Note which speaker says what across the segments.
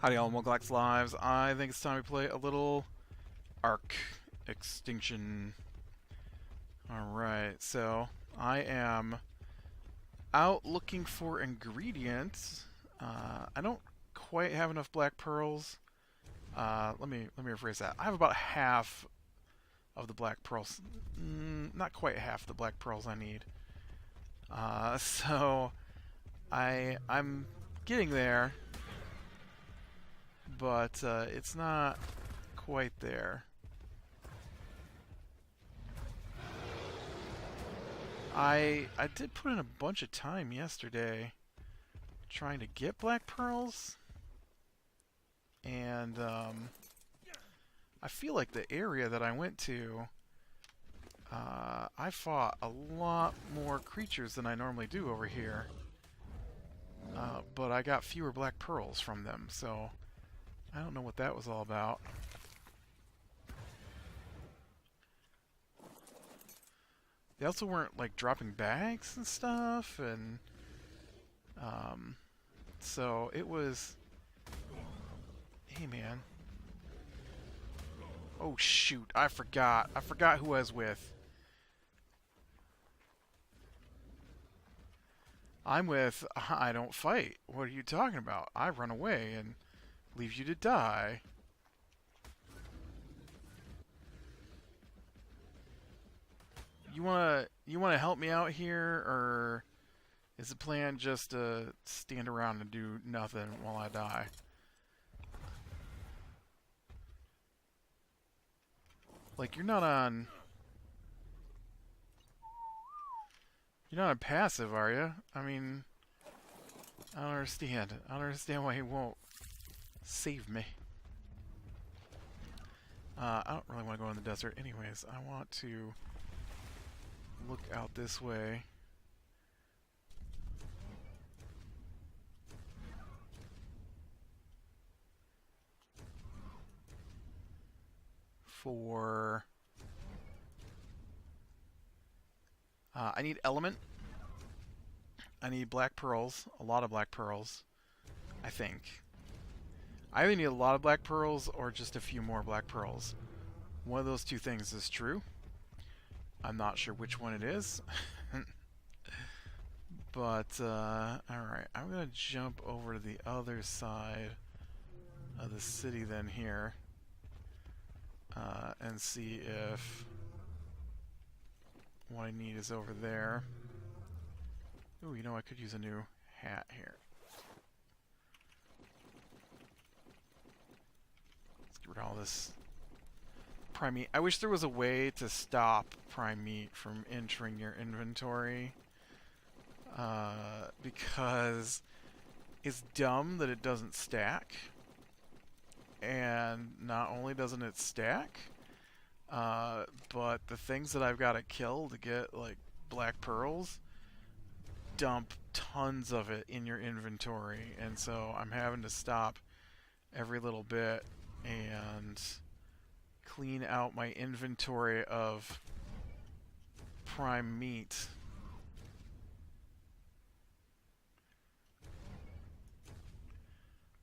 Speaker 1: Howdy all, Moglax Lives. I think it's time we play a little Ark Extinction. Alright, so I am out looking for ingredients. I don't quite have enough black pearls. Let me rephrase that. I have about half of the black pearls. Not quite half the black pearls I need. So I'm getting there, but it's not quite there. I did put in a bunch of time yesterday trying to get black pearls, and I feel like the area that I went to, I fought a lot more creatures than I normally do over here, but I got fewer black pearls from them, so I don't know what that was all about. They also weren't like dropping bags and stuff, and so it was. Hey man. Oh shoot! I forgot. I forgot who I was with. I'm with. I don't fight. What are you talking about? I run away and leave you to die. You wanna help me out here, or is the plan just to stand around and do nothing while I die? Like you're not on passive, are you? I mean, I don't understand. I don't understand why he won't save me. I don't really want to go in the desert anyways. I want to look out this way. For... I need element. I need black pearls. A lot of black pearls, I think. I either need a lot of black pearls or just a few more black pearls. One of those two things is true. I'm not sure which one it is. But, alright. I'm going to jump over to the other side of the city then here. And see if what I need is over there. Ooh, you know, I could use a new hat here. Let's get rid of all this prime meat. I wish there was a way to stop prime meat from entering your inventory. Because it's dumb that it doesn't stack. And not only doesn't it stack, but the things that I've got to kill to get, like, black pearls, dump tons of it in your inventory. And so I'm having to stop every little bit and clean out my inventory of prime meat.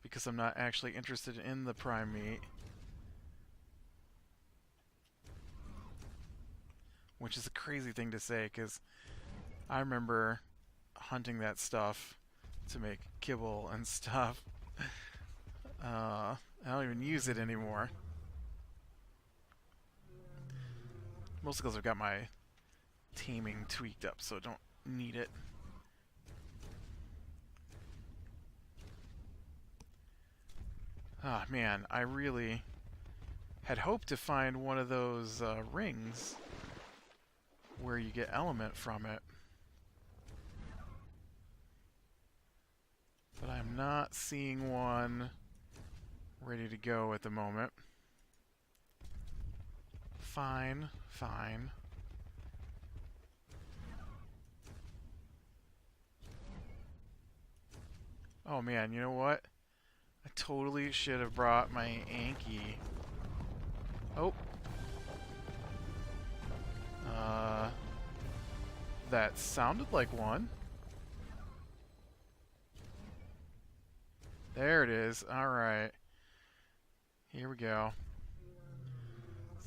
Speaker 1: Because I'm not actually interested in the prime meat. Which is a crazy thing to say, because I remember hunting that stuff to make kibble and stuff. I don't even use it anymore. Mostly because I've got my taming tweaked up, so I don't need it. Ah, man, I really had hoped to find one of those rings where you get element from it. But I'm not seeing one ready to go at the moment. Fine, fine. Oh man, you know what? I totally should have brought my Anki. Oh. That sounded like one. There it is. Alright. Here we go.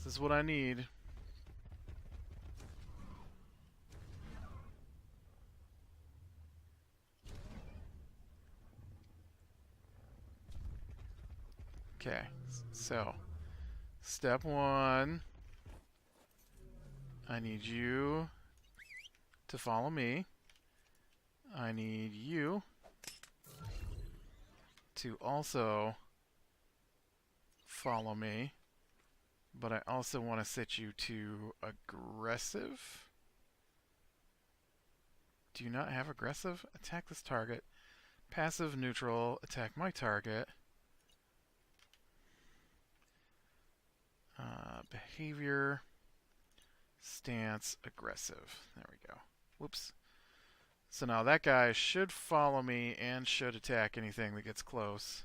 Speaker 1: This is what I need. Okay, so step one, I need you to follow me. I need you to also follow me, but I also want to set you to aggressive. Do you not have aggressive? Attack this target. Passive, neutral, attack my target. Behavior, stance, aggressive. There we go. Whoops. So now that guy should follow me and should attack anything that gets close.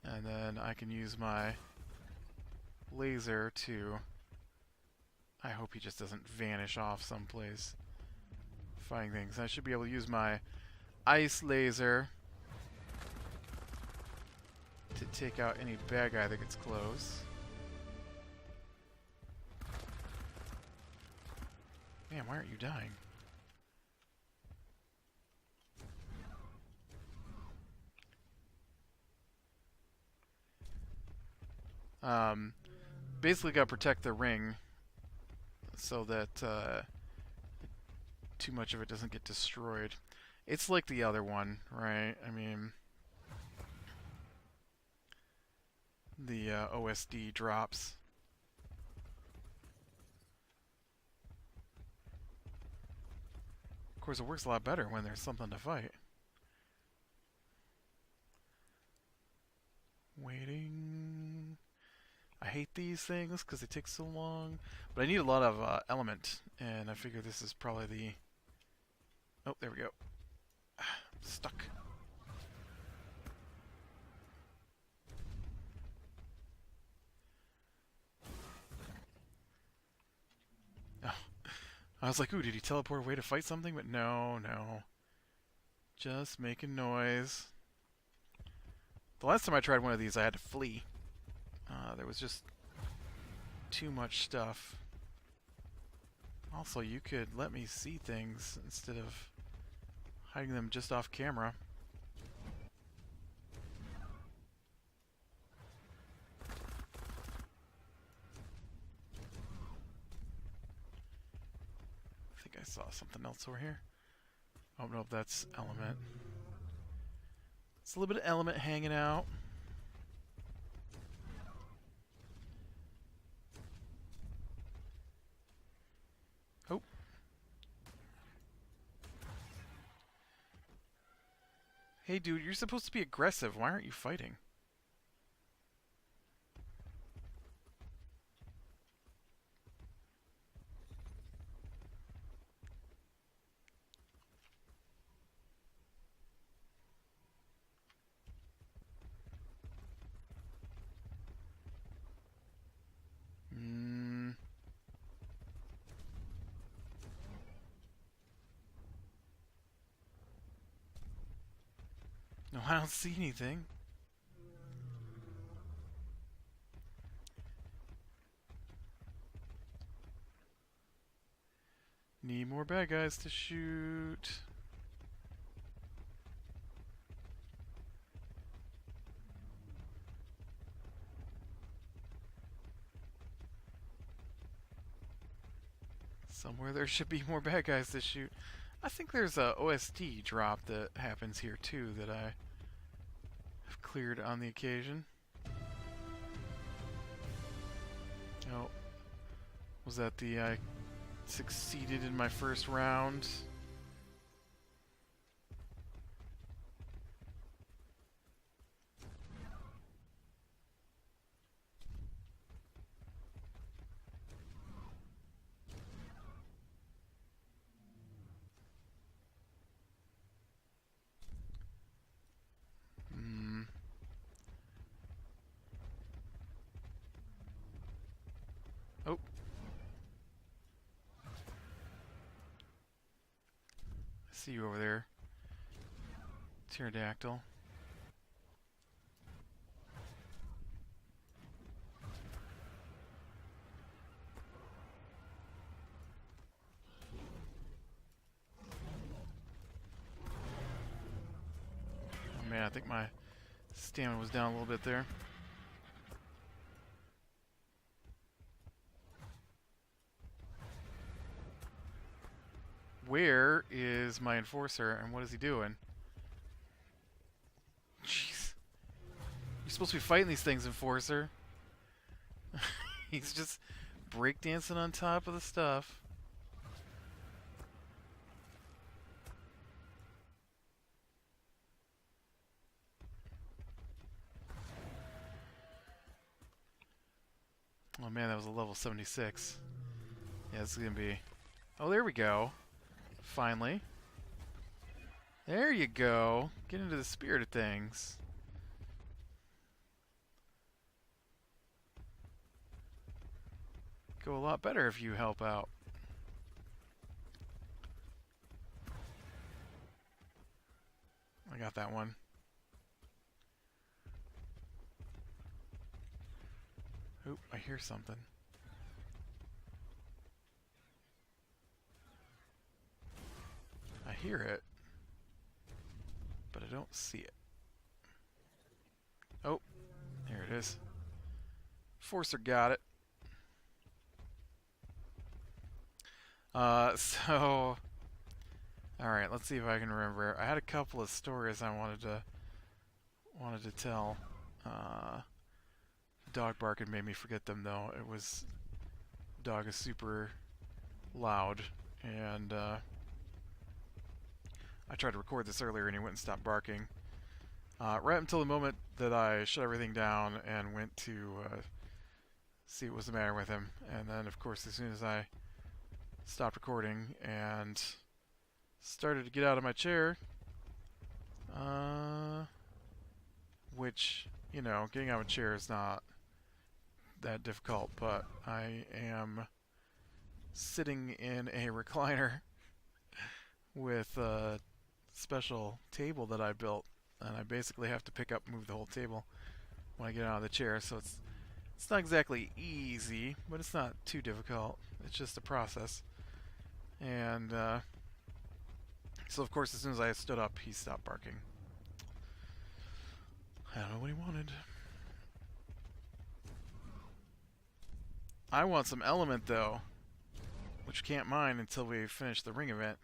Speaker 1: And then I can use my laser to... I hope he just doesn't vanish off someplace fighting things. I should be able to use my ice laser to take out any bad guy that gets close. Man, why aren't you dying? Basically got to protect the ring so that too much of it doesn't get destroyed. It's like the other one, right? I mean, the OSD drops. Of course, it works a lot better when there's something to fight. Waiting. I hate these things because they take so long. But I need a lot of element, and I figure this is probably the... Oh, there we go. Stuck. Oh. I was like, ooh, did he teleport away to fight something? But no, no. Just making noise. The last time I tried one of these, I had to flee. There was just too much stuff. Also, you could let me see things instead of hiding them just off camera. I think I saw something else over here. Oh no, that's element. It's a little bit of element hanging out. Oh. Hey dude, you're supposed to be aggressive. Why aren't you fighting? No, I don't see anything. Need more bad guys to shoot. Somewhere there should be more bad guys to shoot. I think there's a OSD drop that happens here too that I have cleared on the occasion. Oh, was that the I succeeded in my first round? Oh. I see you over there. Pterodactyl. man, I think my stamina was down a little bit there. Where is my enforcer, and what is he doing? Jeez. You're supposed to be fighting these things, enforcer. He's just breakdancing on top of the stuff. Oh man, that was a level 76. Yeah, this is gonna be... Oh, there we go. Finally. There you go. Get into the spirit of things. Go a lot better if you help out. I got that one. Oop, I hear something. I hear it, but I don't see it. Oh, here it is. Forcer got it. So... Alright, let's see if I can remember. I had a couple of stories I wanted to tell. Dog barking made me forget them though. It was... Dog is super loud, and I tried to record this earlier and he wouldn't stop barking. Right until the moment that I shut everything down and went to see what was the matter with him. And then, of course, as soon as I stopped recording and started to get out of my chair, which, you know, getting out of a chair is not that difficult, but I am sitting in a recliner with a special table that I built, and I basically have to move the whole table when I get out of the chair, so it's not exactly easy, but it's not too difficult. It's just a process. And so of course as soon as I stood up, he stopped barking. I don't know what he wanted. I want some element though, which you can't mine until we finish the ring event.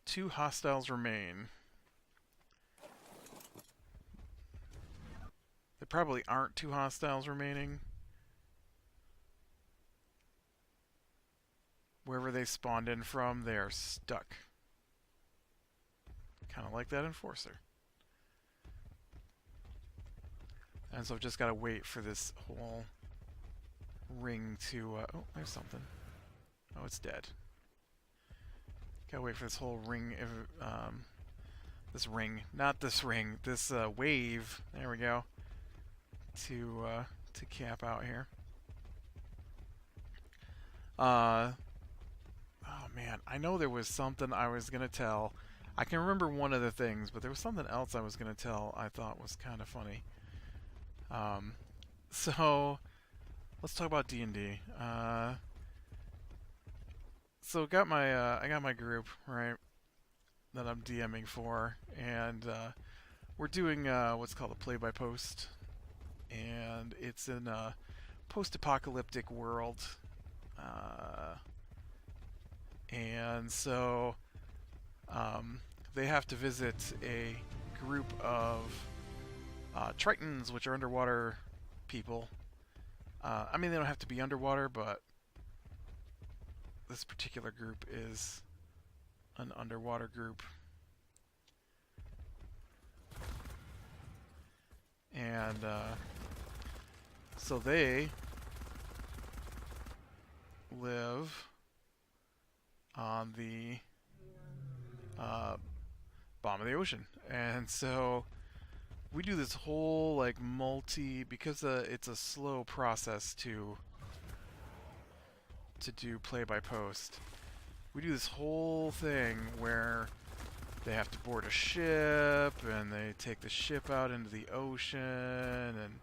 Speaker 1: Two hostiles remain. There probably aren't two hostiles remaining. Wherever they spawned in from, they are stuck. Kind of like that enforcer. And so I've just got to wait for this whole ring to... oh, there's something. Oh, it's dead. Gotta wait for this whole ring... this ring. Not this ring. This wave. There we go. To cap out here. Oh man, I know there was something I was gonna tell. I can remember one of the things, but there was something else I was gonna tell I thought was kind of funny. So let's talk about D&D. So I got my group, right, that I'm DMing for, and we're doing what's called a play-by-post, and it's in a post-apocalyptic world. And so they have to visit a group of Tritons, which are underwater people. I mean, they don't have to be underwater, but this particular group is an underwater group. And so they live on the bottom of the ocean. And so we do this whole like because it's a slow process to do play-by-post. We do this whole thing where they have to board a ship and they take the ship out into the ocean, and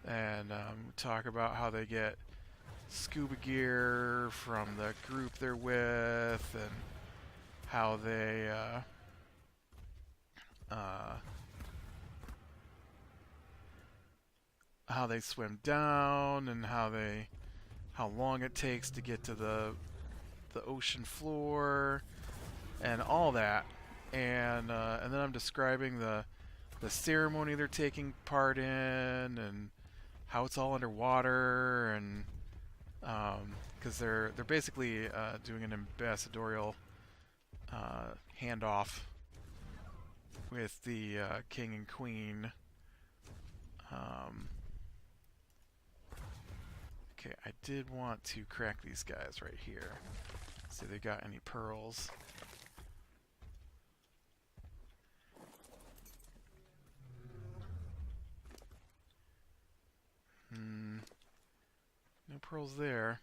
Speaker 1: and talk about how they get scuba gear from the group they're with, and how they swim down, and how long it takes to get to the ocean floor, and all that. And then I'm describing the ceremony they're taking part in, and how it's all underwater, and because they're basically doing an ambassadorial handoff with the king and queen. Okay, I did want to crack these guys right here. See if they got any pearls. No pearls there.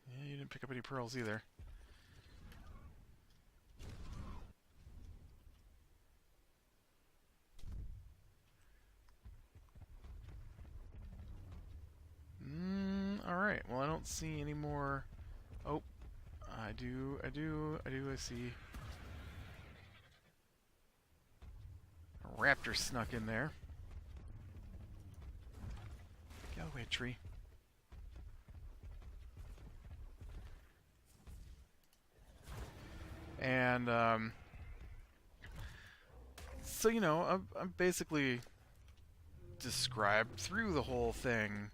Speaker 1: Yeah, you didn't pick up any pearls either. Alright, well I don't see any more. Oh, I see. A raptor snuck in there. Get away, tree. And, so, you know, I'm basically described through the whole thing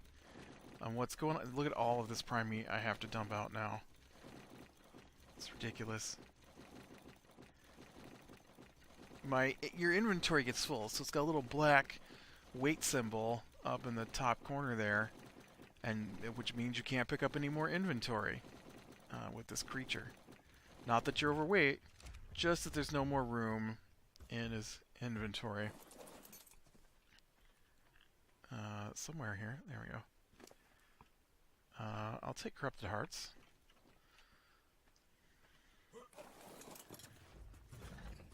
Speaker 1: on what's going on. Look at all of this prime meat I have to dump out now. It's ridiculous. Your inventory gets full, so it's got a little black weight symbol up in the top corner there, and which means you can't pick up any more inventory with this creature. Not that you're overweight, just that there's no more room in his inventory. Somewhere here. There we go. I'll take Corrupted Hearts.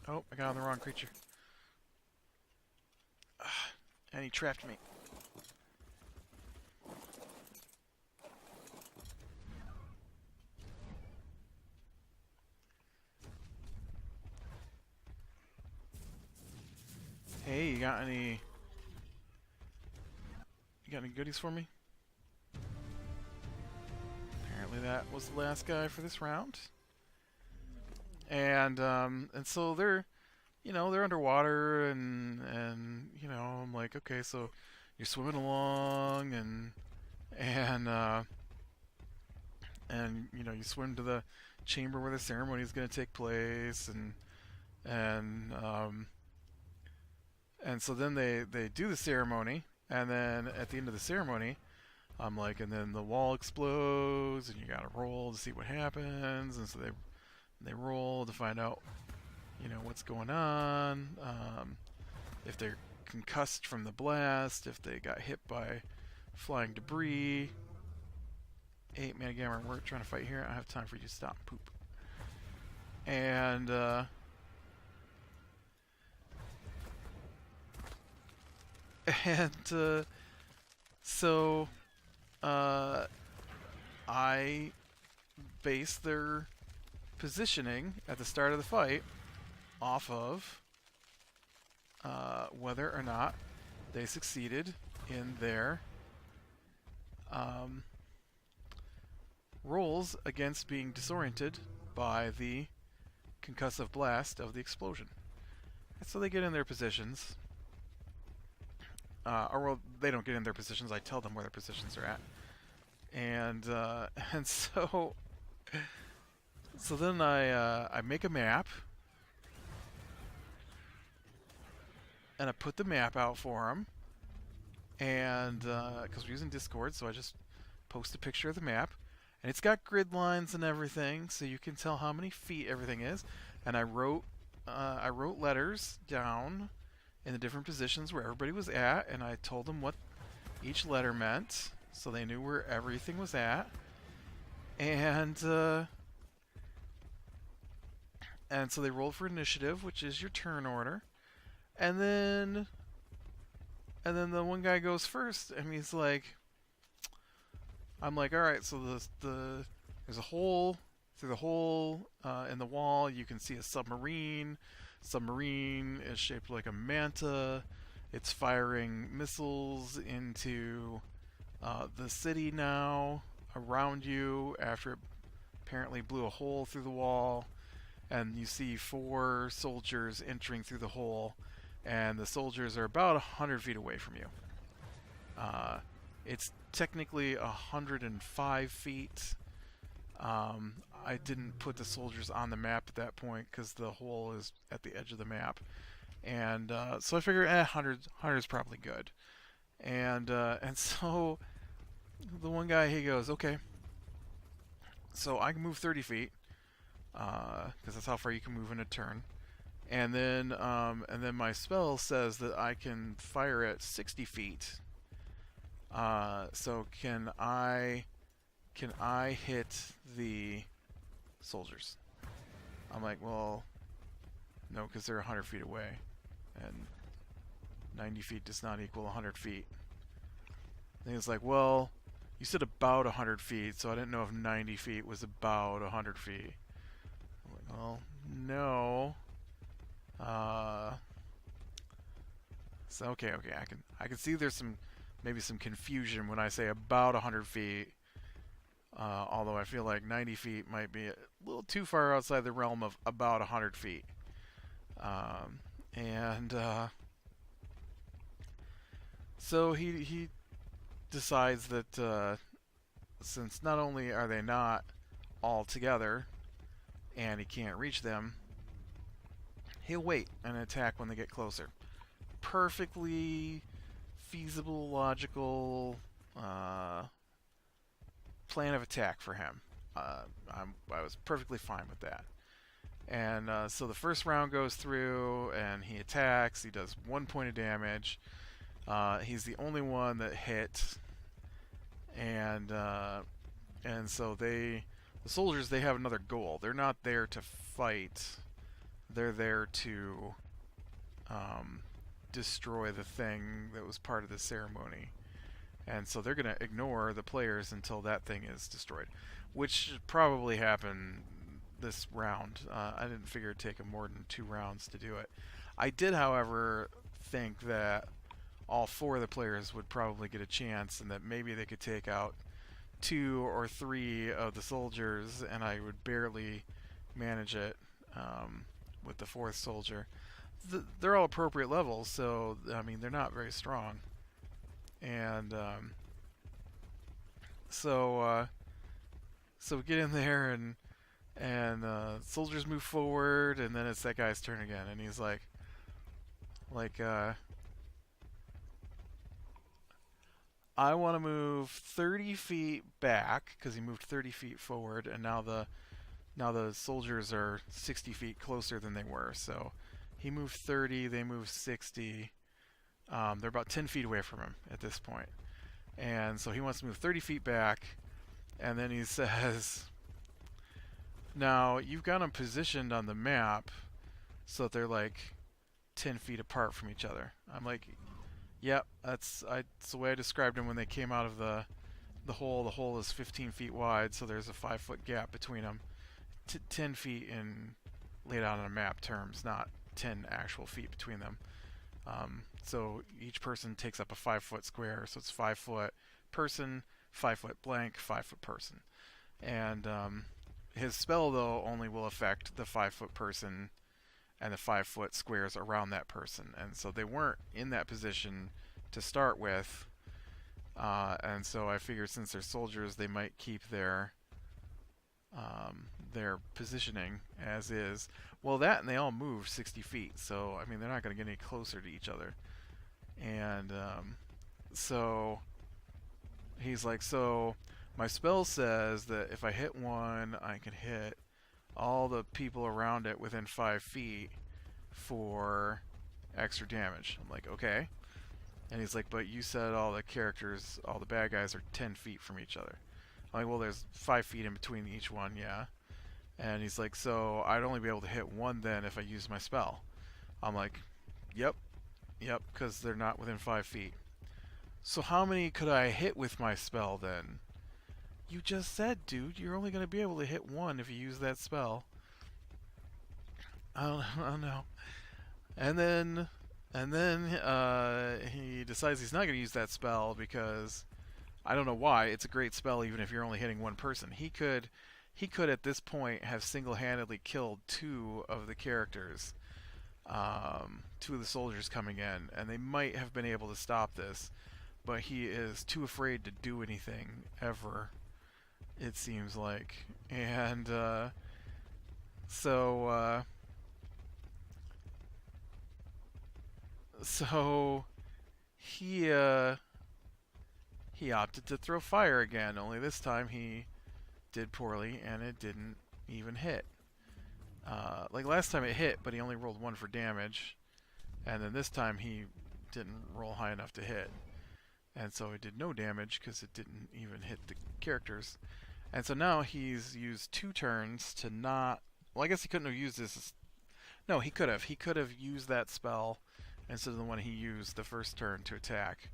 Speaker 1: Oh, I got on the wrong creature. And he trapped me. Hey, you got any goodies for me? Apparently that was the last guy for this round. And so they're underwater, and I'm like, okay, so you're swimming along, and you swim to the chamber where the ceremony is going to take place, and so then they do the ceremony, and then at the end of the ceremony, I'm like, and then the wall explodes, and you got to roll to see what happens, and so they roll to find out, what's going on, if they're concussed from the blast, if they got hit by flying debris. 8-man gamer, we're trying to fight here. I don't have time for you to stop and poop. And so I base their positioning at the start of the fight off of whether or not they succeeded in their rolls against being disoriented by the concussive blast of the explosion. And so they get in their positions. Well, they don't get in their positions. I tell them where their positions are at. And so then I make a map, and I put the map out for them. And because we're using Discord, so I just post a picture of the map, and it's got grid lines and everything, so you can tell how many feet everything is. And I wrote letters down in the different positions where everybody was at, and I told them what each letter meant, so they knew where everything was at. And And so they rolled for initiative, which is your turn order. And then the one guy goes first, and he's like, I'm like, all right, so there's a hole. Through the hole in the wall, you can see a submarine. Submarine is shaped like a manta. It's firing missiles into the city now around you after it apparently blew a hole through the wall. And you see 4 soldiers entering through the hole, and the soldiers are about 100 feet away from you. It's technically 105 feet. I didn't put the soldiers on the map at that point because the hole is at the edge of the map. And so I figured 100 is probably good. And so the one guy, he goes, okay, so I can move 30 feet because that's how far you can move in a turn. And then my spell says that I can fire at 60 feet. So can I hit the soldiers? I'm like, well, no, because they're 100 feet away, and 90 feet does not equal 100 feet. And he's like, well, you said about 100 feet, so I didn't know if 90 feet was about 100 feet. I'm like, well, no. So okay, I can see there's maybe some confusion when I say about 100 feet. Although I feel like 90 feet might be a little too far outside the realm of about 100 feet. So he decides that since not only are they not all together and he can't reach them, he'll wait and attack when they get closer. Perfectly feasible, logical plan of attack for him. I was perfectly fine with that. And so the first round goes through, and he attacks. He does 1 point of damage. He's the only one that hit, and so the soldiers, they have another goal. They're not there to fight. They're there to destroy the thing that was part of the ceremony. And so they're going to ignore the players until that thing is destroyed, which should probably happen this round. I didn't figure it'd take them more than 2 rounds to do it. I did, however, think that all 4 of the players would probably get a chance, and that maybe they could take out 2 or 3 of the soldiers, and I would barely manage it with the 4th soldier. They're all appropriate levels, so I mean they're not very strong. And so we get in there, and soldiers move forward, and then it's that guy's turn again, and he's like I want to move 30 feet back because he moved 30 feet forward, and now the soldiers are 60 feet closer than they were. So he moved 30, they moved 60. They're about 10 feet away from him at this point. And so he wants to move 30 feet back, and then he says, now you've got them positioned on the map so that they're like 10 feet apart from each other. I'm like, yep, that's the way I described them when they came out of the hole. The hole is 15 feet wide, so there's a 5-foot gap between them. 10 feet in laid out on a map terms, not 10 actual feet between them. So each person takes up a 5-foot square, so it's 5-foot person, 5-foot blank, 5-foot person. And his spell, though, only will affect the 5-foot person and the 5-foot squares around that person. And so they weren't in that position to start with. And so I figured since they're soldiers, they might keep their positioning as is. Well, that, and they all move 60 feet, so I mean they're not going to get any closer to each other. And so he's like, so my spell says that if I hit one, I can hit all the people around it within 5 feet for extra damage. I'm like, okay. And he's like, but you said all the characters, all the bad guys are 10 feet from each other. I'm like, well, there's 5 feet in between each one, yeah. And he's like, so I'd only be able to hit one then if I use my spell. I'm like, yep, yep, because they're not within 5 feet. So how many could I hit with my spell then? You just said, dude, you're only going to be able to hit one if you use that spell. I don't know. And then he decides he's not going to use that spell because I don't know why. It's a great spell even if you're only hitting one person. He could at this point have single-handedly killed two of the characters, two of the soldiers coming in, and they might have been able to stop this, but he is too afraid to do anything ever, it seems like. And so so he he opted to throw fire again. Only this time he did poorly, and it didn't even hit. Like last time it hit, but he only rolled 1 for damage, and then this time he didn't roll high enough to hit, and so it did no damage because it didn't even hit the characters. And so now he's used 2 turns to not. Well, I guess he couldn't have used this. No, he could have. He could have used that spell instead of the one he used the first turn to attack,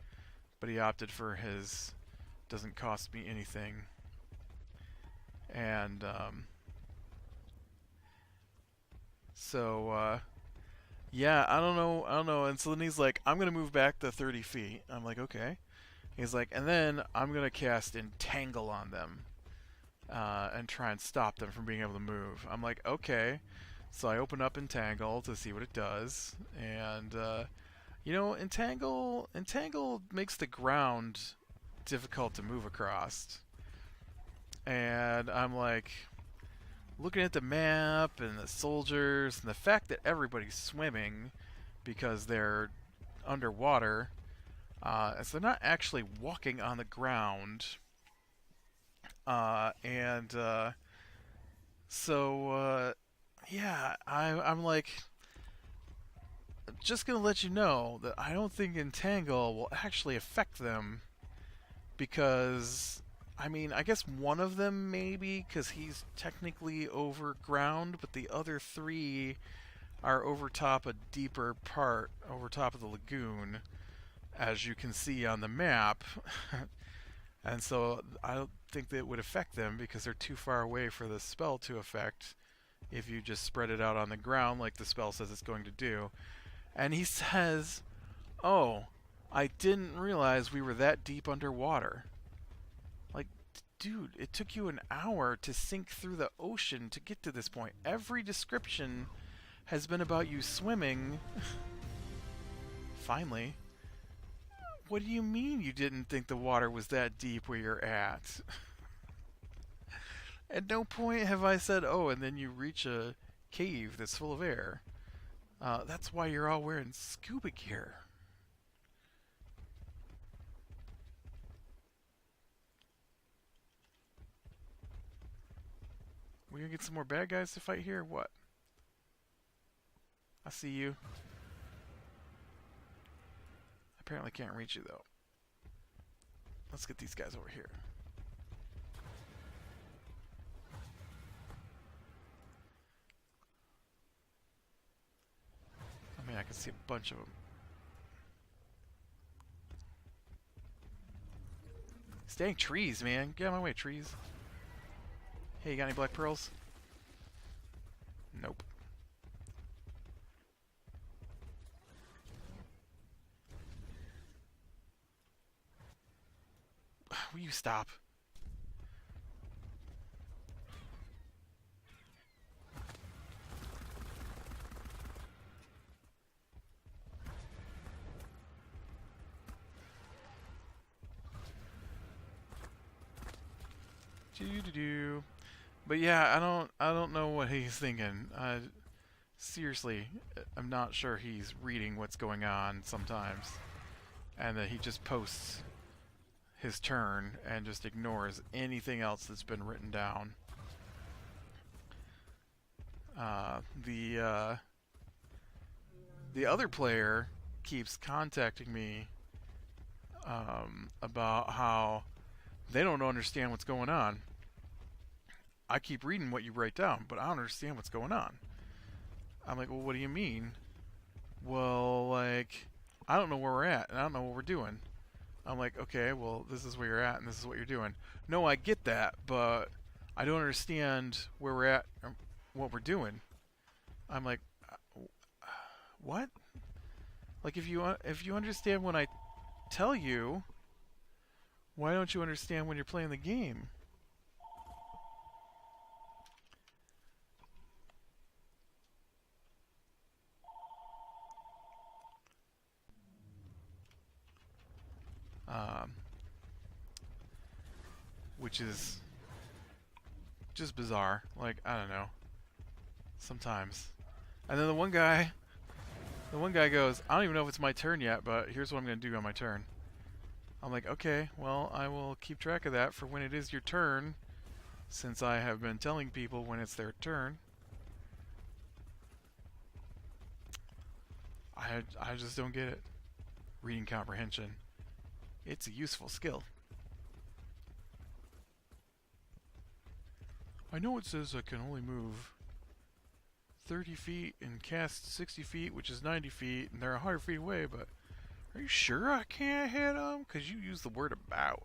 Speaker 1: but he opted for his doesn't cost me anything. And so yeah, I don't know. And so then he's like, I'm gonna move back to 30 feet. I'm like, okay. He's like, and then I'm gonna cast Entangle on them, and try and stop them from being able to move. I'm like, okay. So I open up Entangle to see what it does, and Entangle makes the ground difficult to move across. And I'm like, looking at the map and the soldiers and the fact that everybody's swimming because they're underwater, so they're not actually walking on the ground. And so yeah, I'm like, just gonna let you know that I don't think Entangle will actually affect them, because I mean, I guess one of them maybe, because he's technically over ground, but the other 3 are over top a deeper part, over top of the lagoon, as you can see on the map. And so I don't think that it would affect them because they're too far away for the spell to affect if you just spread it out on the ground like the spell says it's going to do. And he says, oh, I didn't realize we were that deep underwater. Like, dude, it took you an hour to sink through the ocean to get to this point. Every description has been about you swimming. Finally. What do you mean you didn't think the water was that deep where you're at? At no point have I said, oh, and then you reach a cave that's full of air. That's why you're all wearing scuba gear. We gonna get some more bad guys to fight here or what? I see you. Apparently can't reach you though. Let's get these guys over here. I mean, I can see a bunch of them. Staying trees, man. Get out of my way, trees. Hey, you got any black pearls? Nope. Will you stop? Doo-doo-doo. But yeah, I don't know what he's thinking. Seriously, I'm not sure he's reading what's going on sometimes, and that he just posts his turn and just ignores anything else that's been written down. The other player keeps contacting me about how they don't understand what's going on. I keep reading what you write down, but I don't understand what's going on. I'm like, well, what do you mean? Well, like, I don't know where we're at, and I don't know what we're doing. I'm like, okay, well, this is where you're at, and this is what you're doing. No, I get that, but I don't understand where we're at or what we're doing. I'm like, what? Like, if you understand when I tell you, why don't you understand when you're playing the game? Um, which is just bizarre. Like, I don't know. Sometimes. And then the one guy goes, I don't even know if it's my turn yet, but here's what I'm going to do on my turn. I'm like, okay, well, I will keep track of that for when it is your turn, since I have been telling people when it's their turn. I just don't get it. Reading comprehension. It's a useful skill. I know it says I can only move 30 feet and cast 60 feet, which is 90 feet, and they're 100 feet away, but are you sure I can't hit them? Because you use the word about.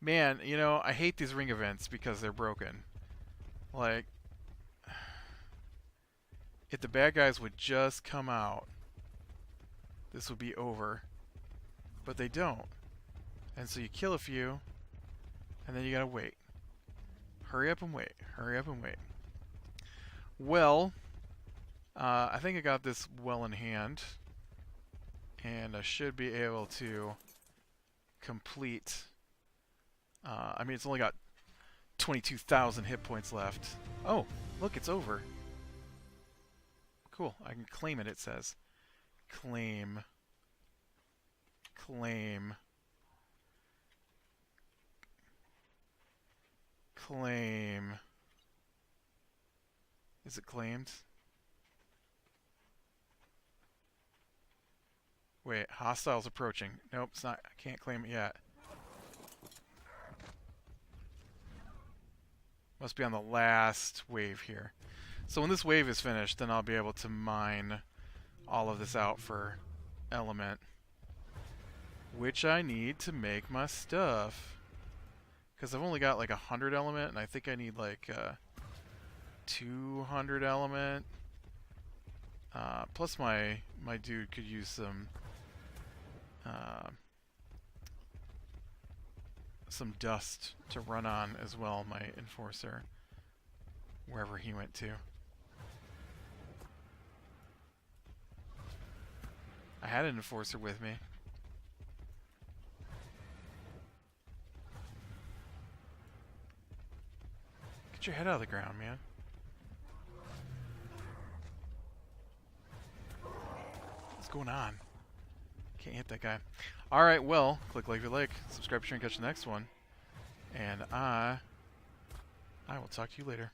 Speaker 1: Man, you know, I hate these ring events because they're broken. Like, if the bad guys would just come out, this would be over. But they don't. And so you kill a few, and then you gotta wait. Hurry up and wait. Hurry up and wait. Well, I think I got this well in hand. And I should be able to complete... I mean, it's only got 22,000 hit points left. Oh, look, it's over. Cool. I can claim it, it says. Claim. Claim. Claim. Is it claimed? Wait, hostiles approaching. Nope, it's not. I can't claim it yet. Must be on the last wave here. So when this wave is finished, then I'll be able to mine all of this out for element, which I need to make my stuff. Because I've only got like 100 element, and I think I need like 200 element. Plus my dude could use some dust to run on as well, my enforcer, wherever he went to. I had an enforcer with me. Get your head out of the ground, man. What's going on? Can't hit that guy. Alright, well, click like if you like, subscribe, share, and catch the next one. And I will talk to you later.